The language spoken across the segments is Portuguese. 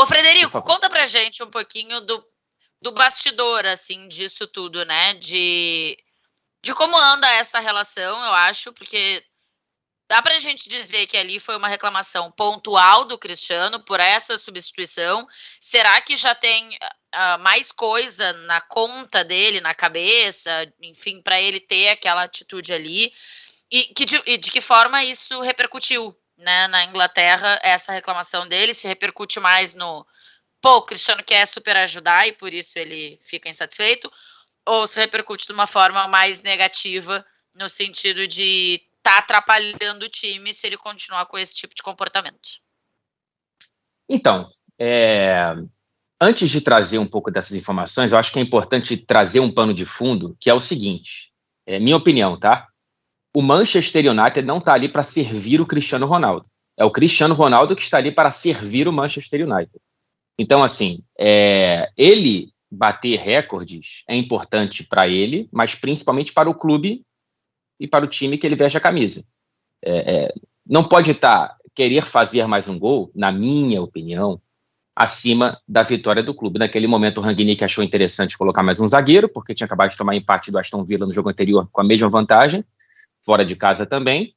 Ô, Frederico, conta pra gente um pouquinho do bastidor, assim, disso tudo, né? De como anda essa relação, eu acho, porque dá pra gente dizer que ali foi uma reclamação pontual do Cristiano por essa substituição. Será que já tem mais coisa na conta dele, na cabeça, enfim, para ele ter aquela atitude ali? E de que forma isso repercutiu, né, na Inglaterra, essa reclamação dele? Se repercute mais no, pô, o Cristiano quer super ajudar e por isso ele fica insatisfeito? Ou se repercute de uma forma mais negativa, no sentido de tá atrapalhando o time se ele continuar com esse tipo de comportamento? Então, antes de trazer um pouco dessas informações, eu acho que é importante trazer um pano de fundo, que é o seguinte, minha opinião, tá? O Manchester United não está ali para servir o Cristiano Ronaldo. É o Cristiano Ronaldo que está ali para servir o Manchester United. Então, assim, ele bater recordes é importante para ele, mas principalmente para o clube e para o time que ele veste a camisa. Não pode querer fazer mais um gol, na minha opinião, acima da vitória do clube. Naquele momento, o Rangnick achou interessante colocar mais um zagueiro, porque tinha acabado de tomar empate do Aston Villa no jogo anterior com a mesma vantagem, fora de casa também,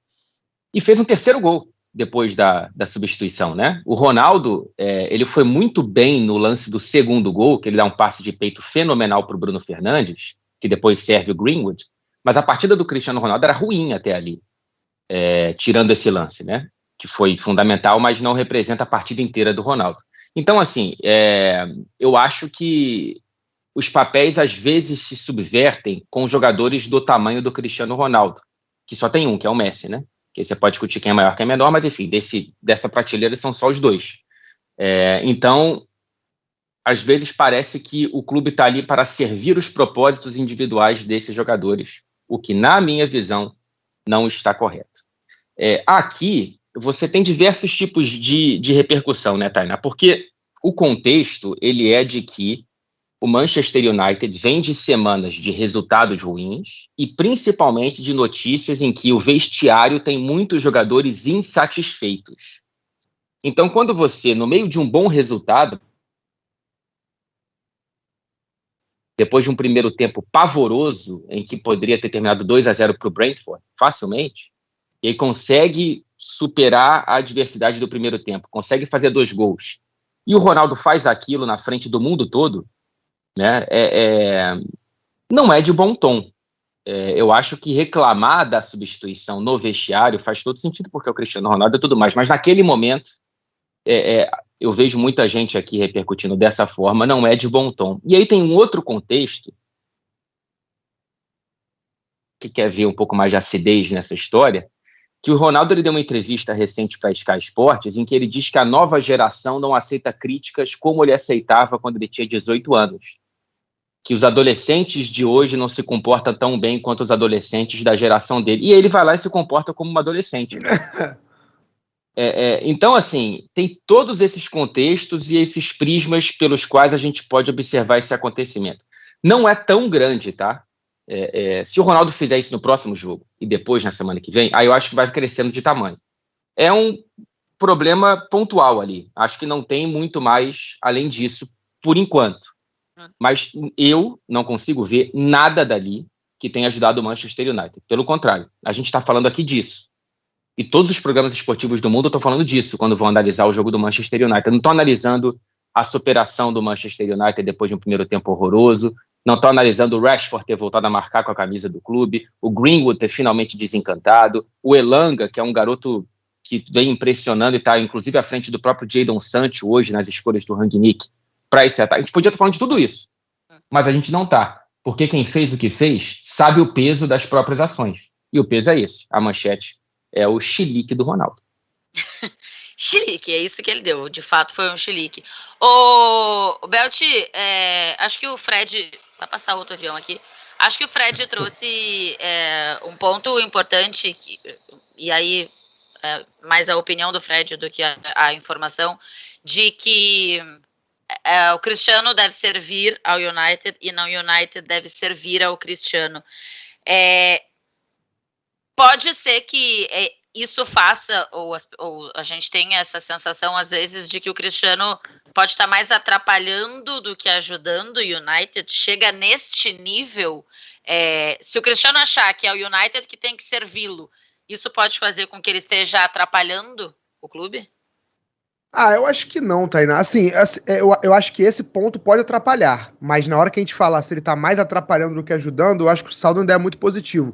e fez um terceiro gol depois da substituição, né? O Ronaldo, ele foi muito bem no lance do segundo gol, que ele dá um passe de peito fenomenal para o Bruno Fernandes, que depois serve o Greenwood, mas a partida do Cristiano Ronaldo era ruim até ali, tirando esse lance, né? Que foi fundamental, mas não representa a partida inteira do Ronaldo. Então, assim, eu acho que os papéis às vezes se subvertem com jogadores do tamanho do Cristiano Ronaldo, que só tem um, que é o Messi, né? Que você pode discutir quem é maior, quem é menor, mas enfim, dessa prateleira são só os dois. Então, às vezes parece que o clube está ali para servir os propósitos individuais desses jogadores, o que, na minha visão, não está correto. Aqui, você tem diversos tipos de repercussão, né, Tainá? Porque o contexto, ele é de que o Manchester United vem de semanas de resultados ruins e principalmente de notícias em que o vestiário tem muitos jogadores insatisfeitos. Então, quando você, no meio de um bom resultado, depois de um primeiro tempo pavoroso, em que poderia ter terminado 2-0 para o Brentford, facilmente, e aí consegue superar a adversidade do primeiro tempo, consegue fazer 2 gols, e o Ronaldo faz aquilo na frente do mundo todo, né? Não é de bom tom. Eu acho que reclamar da substituição no vestiário faz todo sentido, porque é o Cristiano Ronaldo e tudo mais, mas naquele momento eu vejo muita gente aqui repercutindo dessa forma, não é de bom tom. E aí tem um outro contexto que quer ver um pouco mais de acidez nessa história, que o Ronaldo ele deu uma entrevista recente para a Sky Sports, em que ele diz que a nova geração não aceita críticas como ele aceitava quando ele tinha 18 anos. Que os adolescentes de hoje não se comportam tão bem quanto os adolescentes da geração dele. E ele vai lá e se comporta como um adolescente. Então, assim, tem todos esses contextos e esses prismas pelos quais a gente pode observar esse acontecimento. Não é tão grande, tá? Se o Ronaldo fizer isso no próximo jogo e depois na semana que vem, aí eu acho que vai crescendo de tamanho. É um problema pontual ali. Acho que não tem muito mais além disso, por enquanto. Mas eu não consigo ver nada dali que tenha ajudado o Manchester United. Pelo contrário, a gente está falando aqui disso. E todos os programas esportivos do mundo estão falando disso quando vão analisar o jogo do Manchester United. Não estão analisando a superação do Manchester United depois de um primeiro tempo horroroso. Não estão analisando o Rashford ter voltado a marcar com a camisa do clube. O Greenwood ter finalmente desencantado. O Elanga, que é um garoto que vem impressionando e está inclusive à frente do próprio Jadon Sancho hoje nas escolhas do Rangnick para esse ataque. A gente podia estar falando de tudo isso, mas a gente não está, porque quem fez o que fez sabe o peso das próprias ações, e o peso é esse, a manchete é o chilique do Ronaldo. Chilique, é isso que ele deu, de fato foi um chilique. O Belt, acho que o Fred, vai passar outro avião aqui, acho que o Fred trouxe um ponto importante, e aí mais a opinião do Fred do que a informação, de que o Cristiano deve servir ao United e não o United deve servir ao Cristiano. Pode ser que isso faça, ou a gente tem essa sensação, às vezes, de que o Cristiano pode estar mais atrapalhando do que ajudando o United. Chega neste nível, se o Cristiano achar que é o United que tem que servi-lo, isso pode fazer com que ele esteja atrapalhando o clube? Eu acho que não, Tainá. Assim, eu acho que esse ponto pode atrapalhar, mas na hora que a gente falar se ele tá mais atrapalhando do que ajudando, eu acho que o saldo ainda é muito positivo.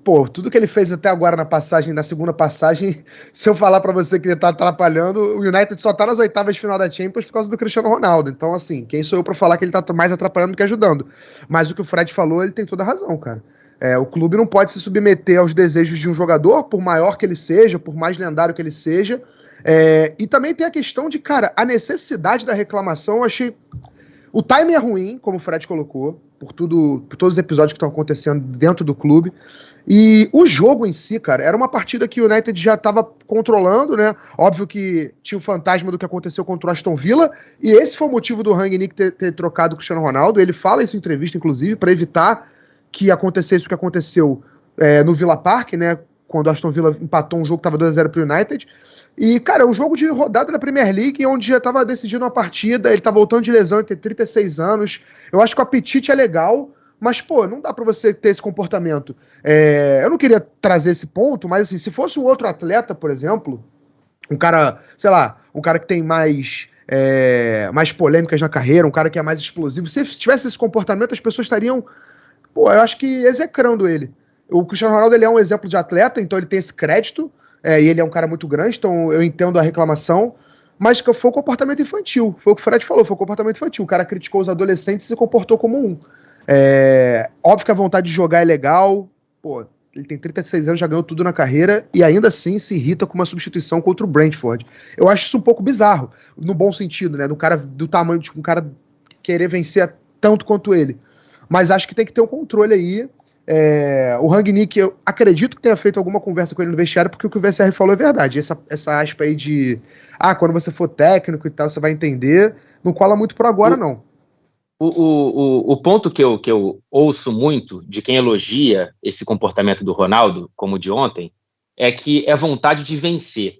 Pô, tudo que ele fez até agora na segunda passagem, se eu falar pra você que ele tá atrapalhando, o United só tá nas oitavas de final da Champions por causa do Cristiano Ronaldo. Então, assim, quem sou eu pra falar que ele tá mais atrapalhando do que ajudando? Mas o que o Fred falou, ele tem toda a razão, cara. O clube não pode se submeter aos desejos de um jogador, por maior que ele seja, por mais lendário que ele seja. E também tem a questão de, cara, a necessidade da reclamação, eu achei... O timing é ruim, como o Fred colocou, por todos os episódios que estão acontecendo dentro do clube. E o jogo em si, cara, era uma partida que o United já estava controlando, né? Óbvio que tinha o fantasma do que aconteceu contra o Aston Villa, e esse foi o motivo do Rangnick ter trocado o Cristiano Ronaldo. Ele fala isso em entrevista, inclusive, para evitar que acontecesse o que aconteceu no Villa Park, né? Quando o Aston Villa empatou um jogo que estava 2-0 pro United. E, cara, é um jogo de rodada da Premier League, onde já estava decidindo uma partida, ele tá voltando de lesão, ele tem 36 anos. Eu acho que o apetite é legal, mas, pô, não dá pra você ter esse comportamento. Eu não queria trazer esse ponto, mas, assim, se fosse um outro atleta, por exemplo, um cara, sei lá, um cara que tem mais polêmicas na carreira, um cara que é mais explosivo, se tivesse esse comportamento, as pessoas estariam, pô, eu acho que execrando ele. O Cristiano Ronaldo, ele é um exemplo de atleta, então ele tem esse crédito, e ele é um cara muito grande, então eu entendo a reclamação, mas foi o comportamento infantil, foi o que o Fred falou, foi o comportamento infantil. O cara criticou os adolescentes e se comportou como um. Óbvio que a vontade de jogar é legal, pô, ele tem 36 anos, já ganhou tudo na carreira, e ainda assim se irrita com uma substituição contra o Brentford. Eu acho isso um pouco bizarro, no bom sentido, né, do tamanho de um cara querer vencer tanto quanto ele. Mas acho que tem que ter um controle aí. O Rangnick, eu acredito que tenha feito alguma conversa com ele no vestiário, porque o que o VCR falou é verdade. Essa aspa aí de quando você for técnico e tal, você vai entender, não cola muito por agora, não. O ponto que eu ouço muito de quem elogia esse comportamento do Ronaldo, como o de ontem, é que é vontade de vencer.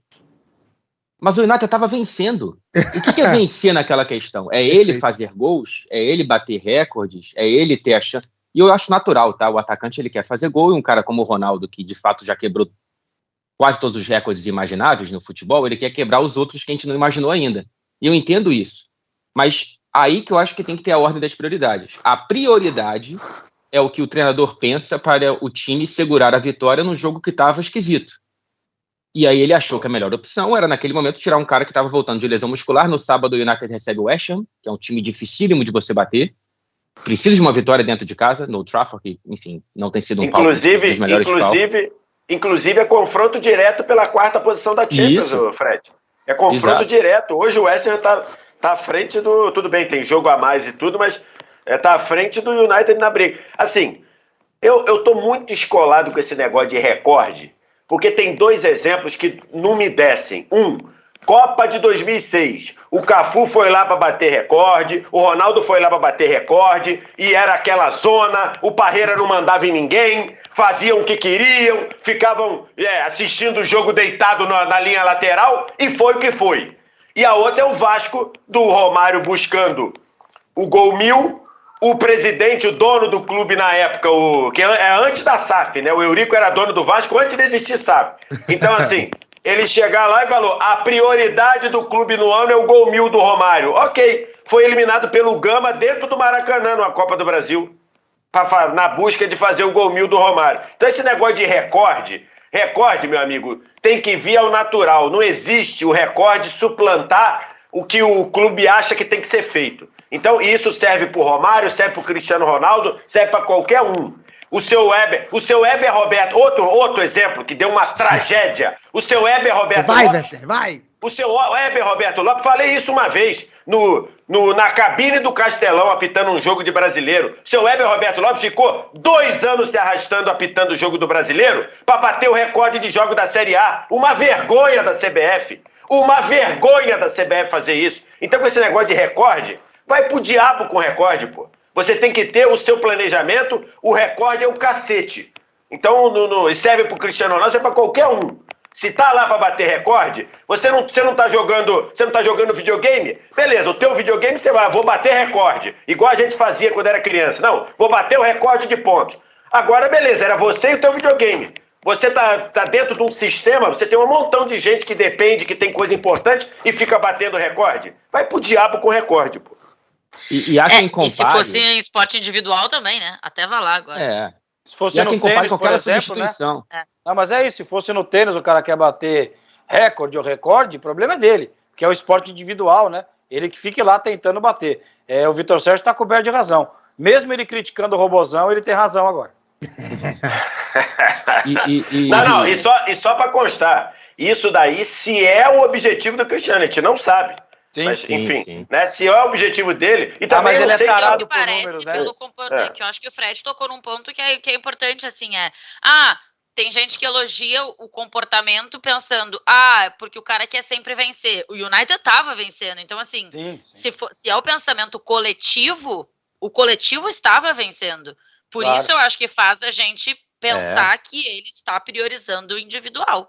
Mas o United estava vencendo. E o que é vencer naquela questão? É ele fazer gols? É ele bater recordes? É ele ter a chance? E eu acho natural, tá? O atacante, ele quer fazer gol, e um cara como o Ronaldo, que de fato já quebrou quase todos os recordes imagináveis no futebol, ele quer quebrar os outros que a gente não imaginou ainda. E eu entendo isso. Mas aí que eu acho que tem que ter a ordem das prioridades. A prioridade é o que o treinador pensa para o time segurar a vitória num jogo que estava esquisito. E aí ele achou que a melhor opção era, naquele momento, tirar um cara que estava voltando de lesão muscular. No sábado, o United recebe o West Ham, que é um time dificílimo de você bater. Precisa de uma vitória dentro de casa, no Trafford, que, enfim, não tem sido um palco dos melhores palcos. Inclusive, é confronto direto pela quarta posição da Champions, Fred. É confronto direto. Hoje o West Ham tá à frente do... Tudo bem, tem jogo a mais e tudo, mas tá à frente do United na briga. Assim, eu tô muito descolado com esse negócio de recorde, porque tem dois exemplos que não me descem. Copa de 2006, o Cafu foi lá para bater recorde, o Ronaldo foi lá para bater recorde, e era aquela zona, o Parreira não mandava em ninguém, faziam o que queriam, ficavam assistindo o jogo deitado na linha lateral, e foi o que foi. E a outra é o Vasco, do Romário buscando o gol 1000, o presidente, o dono do clube na época, que é antes da SAF, né? O Eurico era dono do Vasco antes de existir SAF. Então, assim... Ele chegar lá e falou, a prioridade do clube no ano é o gol 1000 do Romário. Ok, foi eliminado pelo Gama dentro do Maracanã, na Copa do Brasil, na busca de fazer o gol 1000 do Romário. Então esse negócio de recorde, meu amigo, tem que vir ao natural. Não existe o recorde suplantar o que o clube acha que tem que ser feito. Então isso serve para o Romário, serve para o Cristiano Ronaldo, serve para qualquer um. O seu Weber Roberto, outro exemplo que deu uma tragédia. O seu Weber Roberto Lopes. Vai! O seu Weber Roberto Lopes, falei isso uma vez, na cabine do Castelão, apitando um jogo de brasileiro. O seu Weber Roberto Lopes ficou 2 anos se arrastando, apitando o jogo do brasileiro, para bater o recorde de jogo da Série A. Uma vergonha da CBF. Uma vergonha da CBF fazer isso. Então, com esse negócio de recorde, vai pro diabo com recorde, pô. Você tem que ter o seu planejamento, o recorde é o cacete. Então, serve para o Cristiano Ronaldo, serve para qualquer um. Se tá lá para bater recorde, você não tá jogando videogame? Beleza, o teu videogame você vai, vou bater recorde, igual a gente fazia quando era criança. Não, vou bater o recorde de pontos. Agora, beleza, era você e o teu videogame. Você tá dentro de um sistema, você tem um montão de gente que depende, que tem coisa importante e fica batendo recorde. Vai pro diabo com recorde, pô. E há quem compare... E se fosse em esporte individual também, né? Até vai lá agora. Se fosse no tênis, qualquer substituição. Né? Não, mas é isso, se fosse no tênis o cara quer bater recorde ou recorde, o problema é dele, que é o esporte individual, né? Ele que fique lá tentando bater. O Vitor Sérgio está coberto de razão. Mesmo ele criticando o robozão, ele tem razão agora. Não, e só para constar, isso daí se é o objetivo do Cristiano, a gente não sabe. Sim, mas, sim, enfim, sim. né, se é o objetivo dele... E também mas ele sei é tarado por números, né? Que eu acho que o Fred tocou num ponto que é importante, assim, tem gente que elogia o comportamento pensando, porque o cara quer sempre vencer. O United tava vencendo, então, assim, sim. Se é o pensamento coletivo, o coletivo estava vencendo. Por isso eu acho que faz a gente pensar que ele está priorizando o individual.